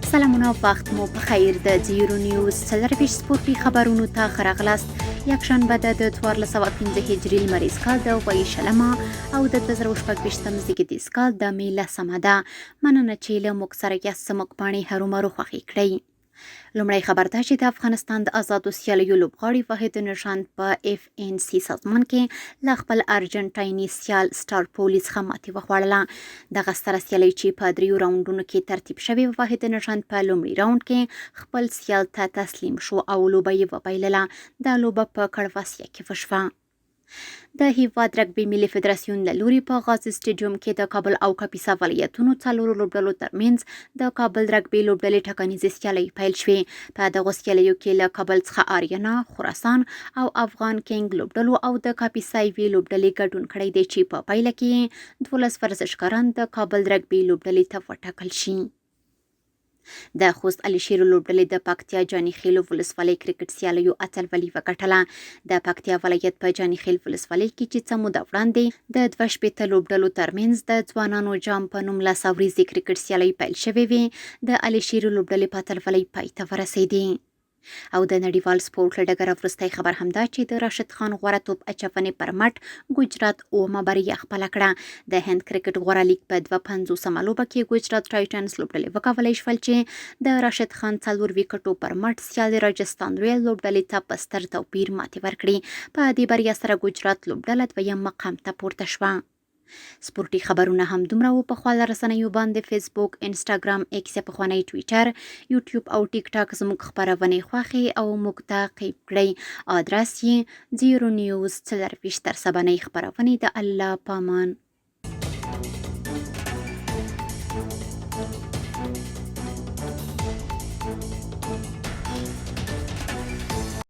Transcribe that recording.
سلامونه وخت مو په خیر د زیرو نیوز څلرویشت سپورټي خبرونو ته ښه راغلاست. یکشنبه د 1405 هجري لمریز کال د غویي شلمه او د 2026 زیږدیز کال د مې 10 ده. مننه چې له موږ سره یاست. زموږ پاڼې هرومرو خوښې کړئ. لومړی خبر دا چې د افغانستان د آزادو سیالیو لوبغاړي واحد ژوند په FNC سازمان کې له خپل ارجنټایني سیال سټار پولیس څخه ماتې وخوړله. دغه ستره سیالي چې په 3 راونډونو کې ترتیب شوې، واحد ژوند په لومړي راونډ کې خپل سیال ته تسلیم شو او لوبه یې وبایلله. دا لوبه په کړواسیا کې وشوه. د هیواد رګبي ملي فدراسیون له لوري په غازي سټیډیوم کې د کابل او کاپیسا ولایتونو څلورو لوبډلو ترمنځ د کابل رګبي لوبډلې ټاکنیزې سیالۍ پیل شوې. په دغو سیالیو کې له کابل څخه آریانا، خراسان او افغان کینګ لوبډلو او د کاپیسا یوې لوبډلې ګډون کړی دی چې په پایله کې 12 ورزشکاران د کابل رګبي لوبډلې ته وټاکل شي. د خوست علي شیر لوبډلې د پکتیا جاني خیل ولسوالۍ کرکټ سیالیو اتلولي وګټله. د پکتیا ولایت په جاني خیل ولسوالۍ کې چې څه موده وړاندې د 2 شپېته لوبډلو ترمنځ د ځوانانو جام په نوم 10 ورځې کرکټ سیالۍ پیل شوې وې، د علي شیر لوبډلې په اتلولۍ پای ته ورسېدې. او د نړیوال سپورټ له ډګره وروستی خبر همدا چې د راشد خان غوره توپ اچونې پر مټ ګجرات اومه بریا خپله کړه. د هند کرکټ غوره لیګ په 250مه لوبه کې ګجرات ټایټنز لوبډلې وکولی شول چې د راشد خان 4 ویکټو پر مټ سیال راجستان رویل لوبډلې ته په ستر توپیر ماتې ورکړي. په دې بریا سره ګجرات لوبډله 2یم مقام ته پورته شوه. سپورټي خبرونه هم دومره وو. په خواله رسنیو باندې فیسبوک، انسټاګرام، ایکس یا پخوانی ټویټر، یوټیوب او ټیک ټاک زموږ خبرونې خوښې او موږ تعقیب کړئ. ادرس یې 0 نیوز 24 تر سبنۍ خبرونې. د الله پامان.